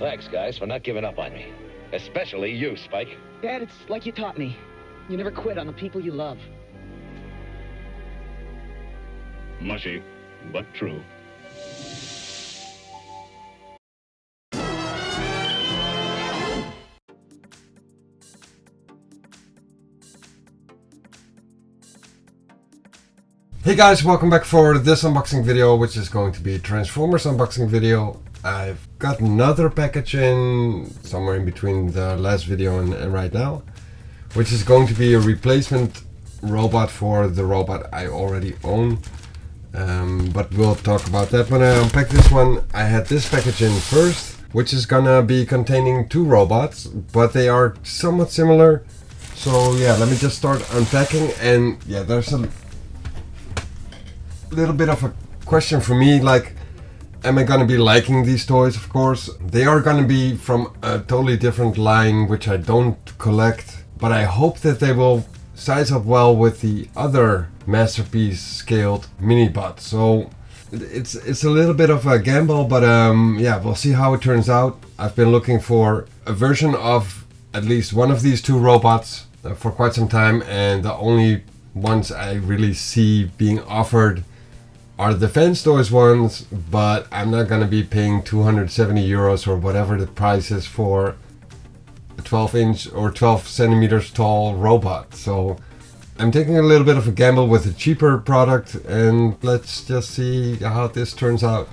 Thanks, guys, for not giving up on me. Especially you, Spike. Dad, it's like you taught me. You never quit on the people you love. Mushy, but true. Hey guys, welcome back for this unboxing video, which is going to be a Transformers unboxing video. I've got another package in somewhere in between the last video and right now, which is going to be a replacement robot for the robot I already own. But we'll talk about that when I unpack this one. I had this package in first, which is gonna be containing two robots, but they are somewhat similar. So yeah, let me just start unpacking. And yeah, there's a little bit of a question for me, like, am I gonna be liking these toys? Of course, they are gonna be from a totally different line, which I don't collect, but I hope that they will size up well with the other Masterpiece scaled mini bots. So it's a little bit of a gamble, but yeah, we'll see how it turns out. I've been looking for a version of at least one of these two robots for quite some time, and the only ones I really see being offered are the Fans Toys ones, but I'm not gonna be paying 270 euros or whatever the price is for a 12-inch or 12 centimeters tall robot. So I'm taking a little bit of a gamble with a cheaper product, and let's just see how this turns out.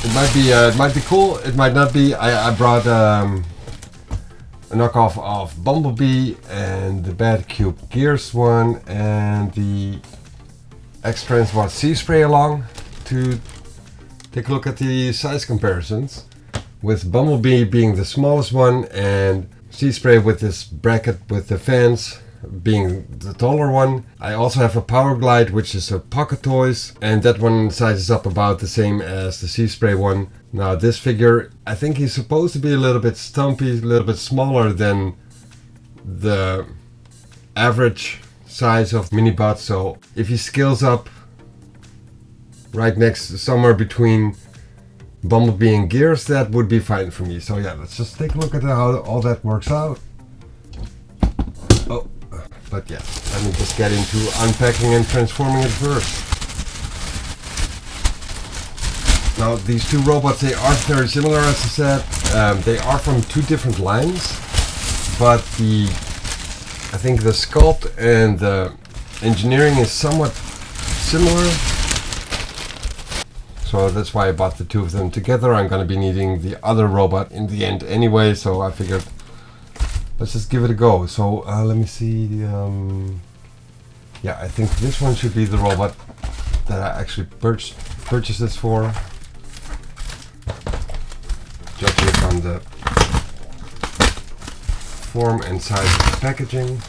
It might be cool, it might not be. I brought a knockoff of Bumblebee and the Bad Cube Gears one and the X-Transport Sea Spray along to take a look at the size comparisons, with Bumblebee being the smallest one and Sea Spray with this bracket with the fans being the taller one. I also have a Power Glide, which is a Pocket Toys, and that one sizes up about the same as the Sea Spray one. Now this figure, I think he's supposed to be a little bit stumpy, a little bit smaller than the average size of mini bots, so if he scales up right next, somewhere between Bumblebee and Gears, that would be fine for me. So yeah, let's just take a look at how all that works out. Oh, but yeah, let me just get into unpacking and transforming it first. Now these two robots, they are very similar, as I said. They are from two different lines, but I think the sculpt and the engineering is somewhat similar. So that's why I bought the two of them together. I'm going to be needing the other robot in the end anyway, so I figured let's just give it a go. So let me see. Yeah, I think this one should be the robot that I actually purchased this for. Judging from the form and size of the packaging.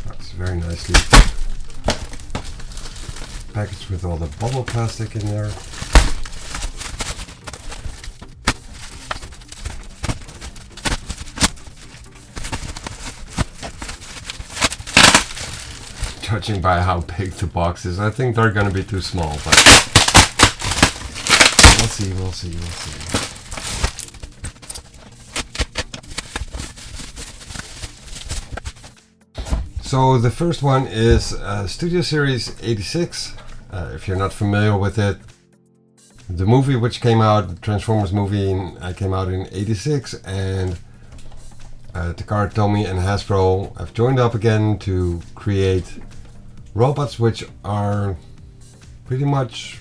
That's very nicely packaged with all the bubble plastic in there. Judging by how big the box is, I think they're gonna be too small, but we'll see, we'll see, we'll see. So the first one is Studio Series 86. If you're not familiar with it, the movie which came out, the Transformers movie, came out in 86, and Takara Tomy and HASBRO have joined up again to create robots which are pretty much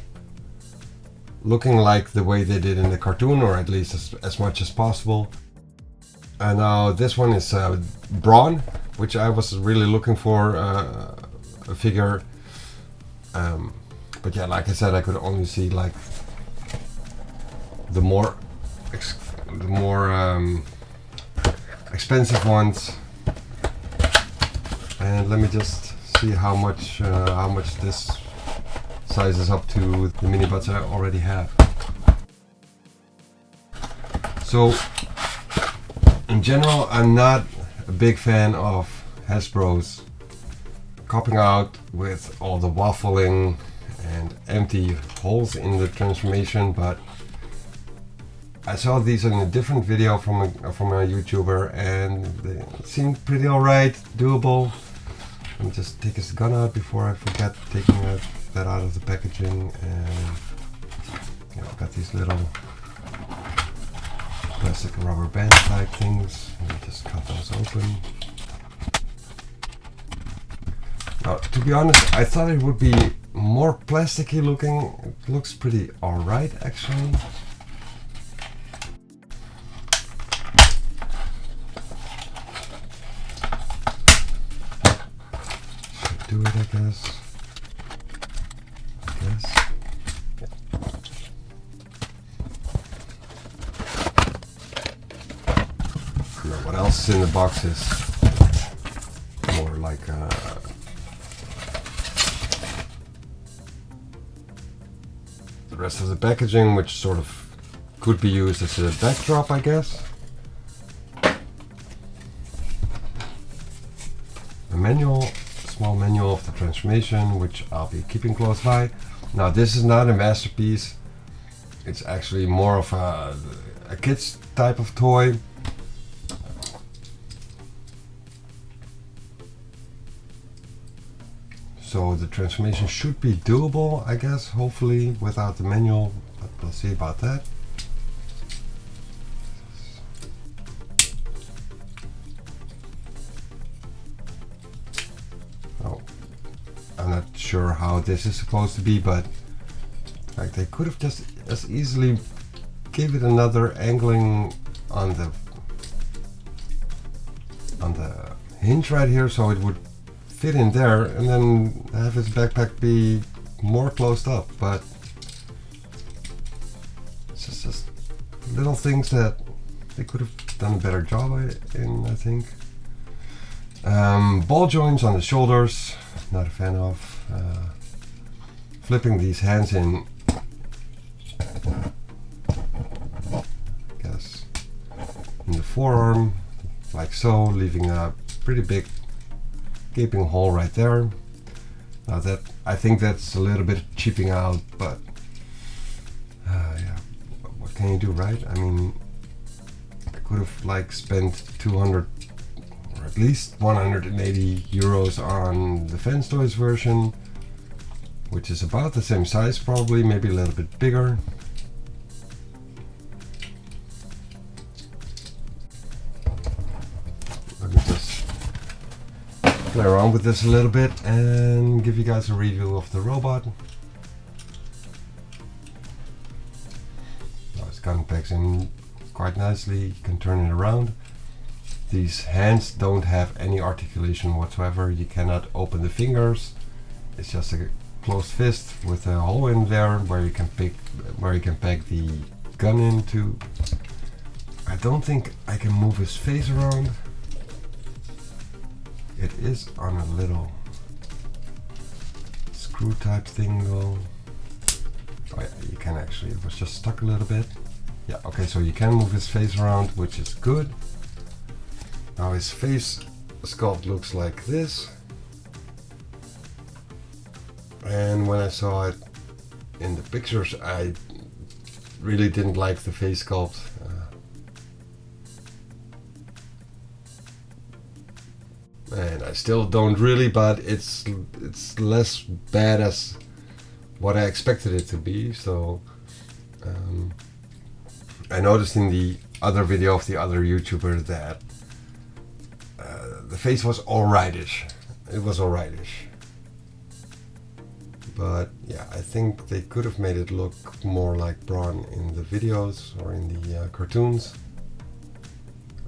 looking like the way they did in the cartoon, or at least as much as possible. And now this one is BRAWN, which I was really looking for a figure. But yeah, like I said, I could only see like the more expensive ones. And let me just see how much this sizes up to the mini bots I already have. So in general, I'm not a big fan of HASBRO's copping out with all the waffling and empty holes in the transformation, but I saw these in a different video from a YouTuber, and they seemed pretty alright, doable. Let me just take his gun out before I forget taking that out of the packaging. And yeah, I've got these little plastic rubber band type things. Let me just cut those open. Now, to be honest, I thought it would be more plasticky looking. It looks pretty alright actually. Should do it, I guess. Now, what else is in the box is more like the rest of the packaging, which sort of could be used as a backdrop, I guess. A manual, small manual of the transformation, which I'll be keeping close by. Now, this is not a masterpiece. It's actually more of a kid's type of toy. So the transformation should be doable, I guess, hopefully, without the manual, but we'll see about that. Oh, I'm not sure how this is supposed to be, but like they could have just as easily give it another angling on the hinge right here, so it would fit in there, and then have his backpack be more closed up. But it's just little things that they could have done a better job in, I think. Ball joints on the shoulders, not a fan of. Flipping these hands in, I guess, in the forearm, like so, leaving a pretty big gaping hole right there. Now that, I think that's a little bit cheaping out, but yeah, what can you do, right? I mean, I could have like spent 200 or at least 180 euros on the Fans Toys version, which is about the same size, probably, maybe a little bit bigger. Let me just play around with this a little bit and give you guys a review of the robot. Now it's gun packs in quite nicely, you can turn it around. These hands don't have any articulation whatsoever, you cannot open the fingers. It's just a closed fist with a hole in there where you can peg the gun into. I don't think I can move his face around. It is on a little screw type thing though. Oh yeah, you can actually, it was just stuck a little bit. Yeah, okay, so you can move his face around, which is good. Now his face sculpt looks like this. And when I saw it in the pictures, I really didn't like the face sculpt. And I still don't really, but it's less bad as what I expected it to be. So I noticed in the other video of the other YouTuber that the face was alrightish. It was alrightish. But yeah, I think they could have made it look more like BRAWN in the videos or in the cartoons.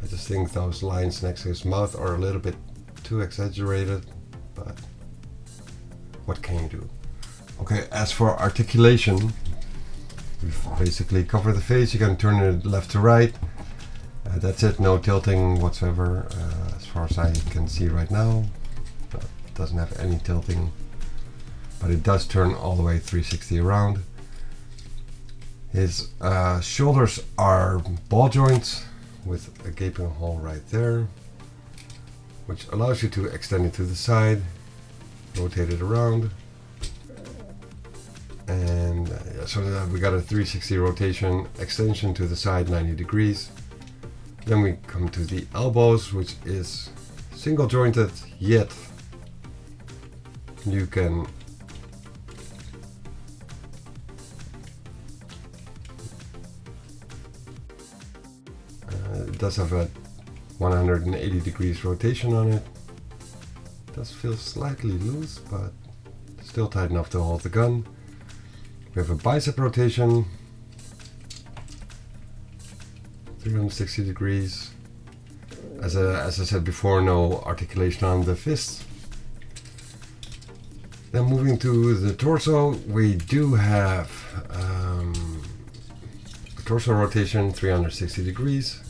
I just think those lines next to his mouth are a little bit too exaggerated, but what can you do? Okay, as for articulation, we've basically covered the face. You can turn it left to right. That's it, no tilting whatsoever, as far as I can see right now. It doesn't have any tilting, but it does turn all the way 360 around. His shoulders are ball joints with a gaping hole right there, which allows you to extend it to the side, rotate it around, and so we got a 360 rotation, extension to the side 90 degrees. Then we come to the elbows, which is single jointed, yet you can it does have a 180 degrees rotation on it. Does feel slightly loose, but still tight enough to hold the gun. We have a bicep rotation, 360 degrees. As I said before, no articulation on the fists. Then moving to the torso, we do have a torso rotation, 360 degrees.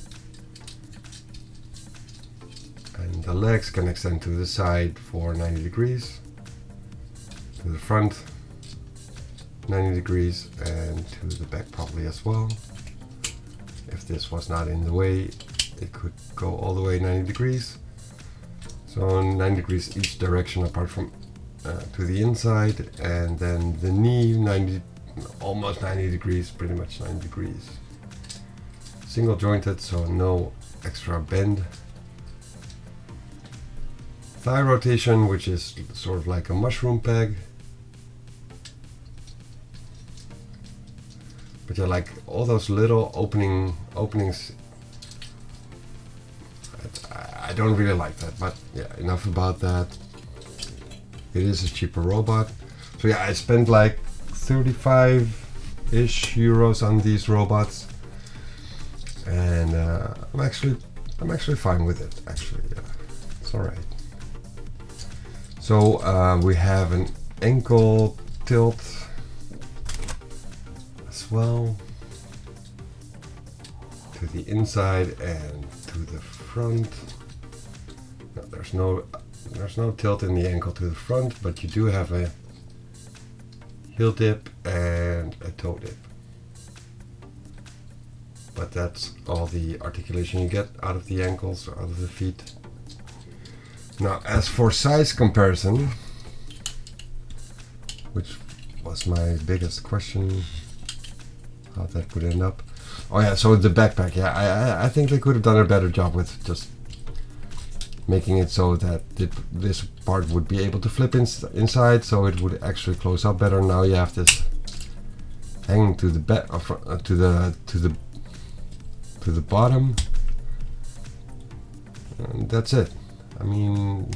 And the legs can extend to the side for 90 degrees. To the front, 90 degrees, and to the back probably as well. If this was not in the way, it could go all the way 90 degrees. So 90 degrees each direction apart from to the inside, and then the knee almost 90 degrees, pretty much 90 degrees. Single jointed, so no extra bend. Thigh rotation, which is sort of like a mushroom peg. But yeah, like all those little openings, I don't really like that. But yeah, enough about that. It is a cheaper robot. So yeah, I spent like 35-ish euros on these robots, and I'm actually fine with it. Actually, yeah, it's all right. So we have an ankle tilt as well, to the inside and to the front. No, there's no tilt in the ankle to the front, but you do have a heel dip and a toe dip. But that's all the articulation you get out of the ankles or out of the feet. Now, as for size comparison, which was my biggest question, how that would end up. Oh yeah, so the backpack, yeah, I think they could have done a better job with just making it so that this part would be able to flip inside, so it would actually close up better. Now you have this hanging to the back, to the bottom, and that's it. I mean,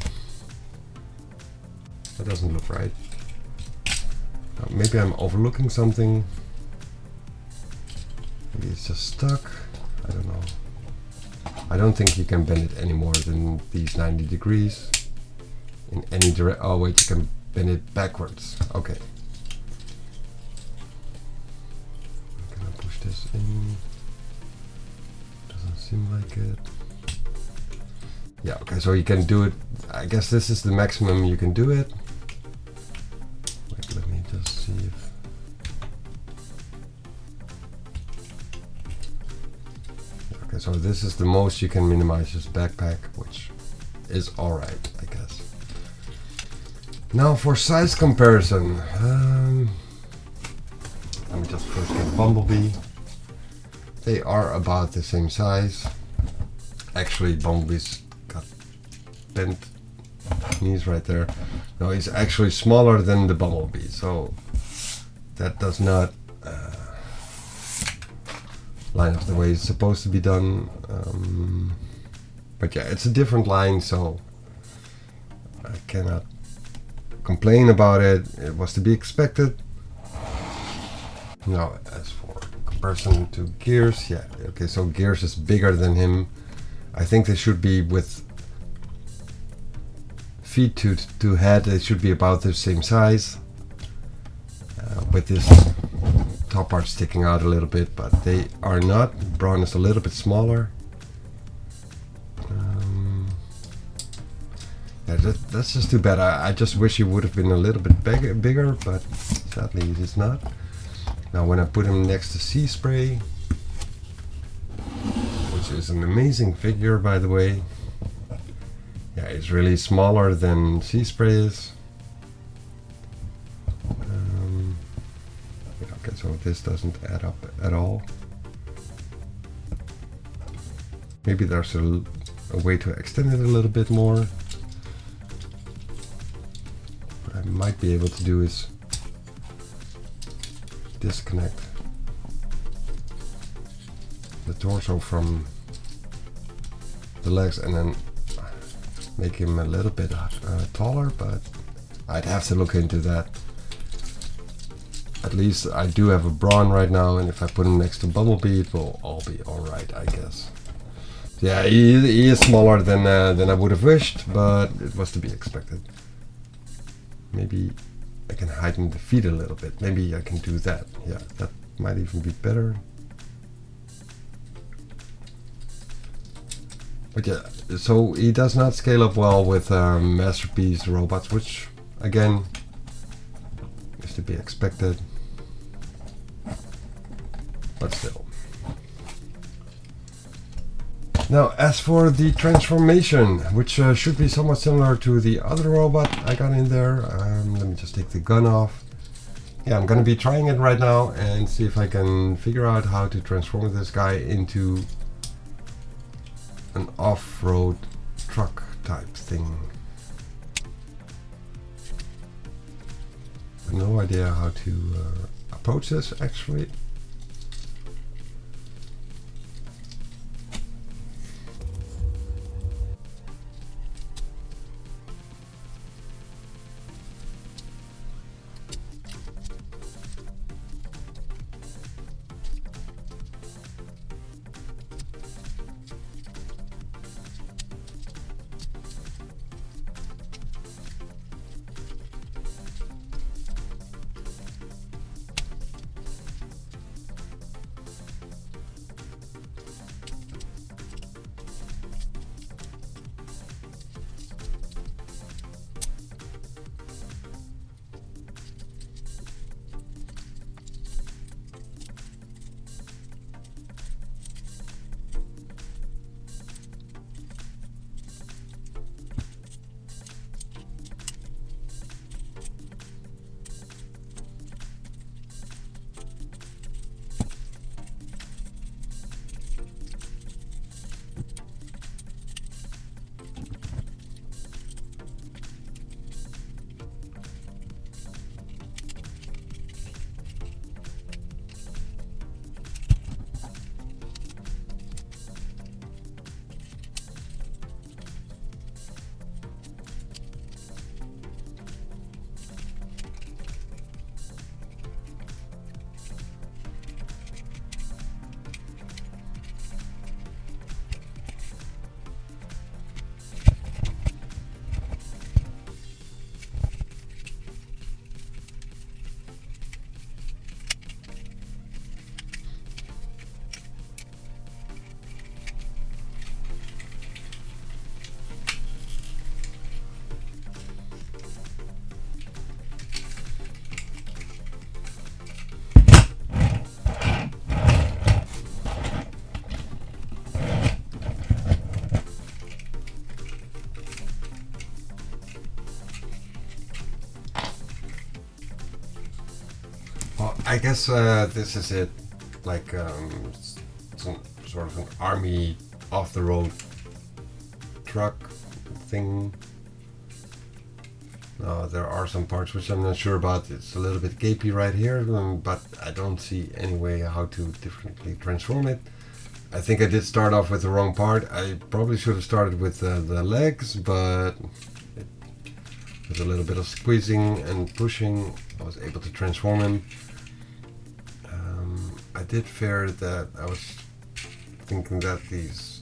that doesn't look right. Maybe I'm overlooking something. Maybe it's just stuck. I don't know. I don't think you can bend it any more than these 90 degrees in any direction. Oh wait, you can bend it backwards. Okay. Can I push this in? Doesn't seem like it. Yeah, okay, so you can do it. I guess this is the maximum you can do it. Wait, let me just see if... Okay, so this is the most you can minimize this backpack, which is alright, I guess. Now for size comparison. Let me just first get Bumblebee. They are about the same size. Actually, Bumblebee's got bent knees right there. No, he's actually smaller than the Bumblebee, so that does not line up the way it's supposed to be done. But yeah, it's a different line, so I cannot complain about it. It was to be expected. Now, as for comparison to Gears, yeah, okay, so Gears is bigger than him. I think they should be with feet to head, they should be about the same size. With this top part sticking out a little bit, but they are not. BRAWN is a little bit smaller. Yeah, that's just too bad. I just wish he would have been a little bit bigger, but sadly it is not. Now when I put him next to Sea-Spray, which is an amazing figure by the way. Yeah, it's really smaller than Sea-Spray is. Okay, so this doesn't add up at all. Maybe there's a way to extend it a little bit more. What I might be able to do is disconnect the torso from the legs and then make him a little bit taller, but I'd have to look into that. At least I do have a BRAWN right now, and if I put him next to Bumblebee, it will all be alright, I guess. Yeah, he is smaller than I would have wished, but it was to be expected. Maybe I can heighten the feet a little bit. Maybe I can do that. Yeah, that might even be better. But yeah, so he does not scale up well with Masterpiece robots, which again is to be expected. But still. Now, as for the transformation, which should be somewhat similar to the other robot I got in there, let me just take the gun off. Yeah, I'm gonna be trying it right now and see if I can figure out how to transform this guy into an off-road truck type thing. I have no idea how to approach this actually. I guess this is it, like some sort of an army off-the-road truck thing. There are some parts which I'm not sure about. It's a little bit gapey right here, but I don't see any way how to differently transform it. I think I did start off with the wrong part. I probably should have started with the legs, but with a little bit of squeezing and pushing, I was able to transform him. I did fear that I was thinking that these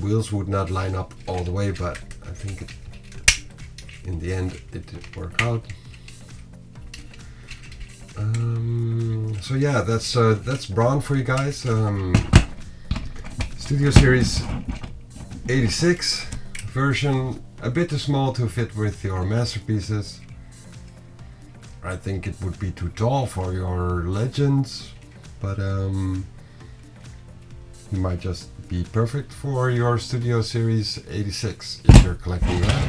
wheels would not line up all the way, but I think in the end it did work out. So yeah, that's BRAWN for you guys. Studio Series 86 version, a bit too small to fit with your masterpieces. I think it would be too tall for your legends, but it might just be perfect for your Studio Series 86 if you're collecting that.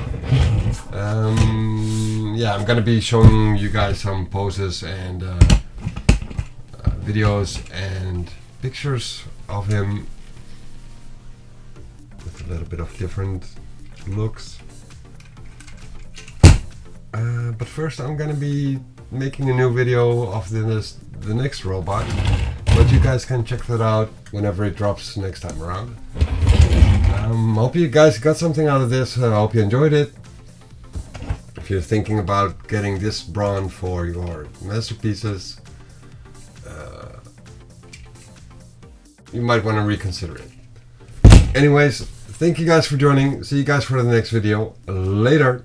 Yeah, I'm gonna be showing you guys some poses and videos and pictures of him with a little bit of different looks. But first I'm gonna be making a new video of the next robot, but you guys can check that out whenever it drops next time around. Hope you guys got something out of this. I hope you enjoyed it. If you're thinking about getting this BRAWN for your masterpieces, you might want to reconsider it. Anyways, thank you guys for joining. See you guys for the next video. Later.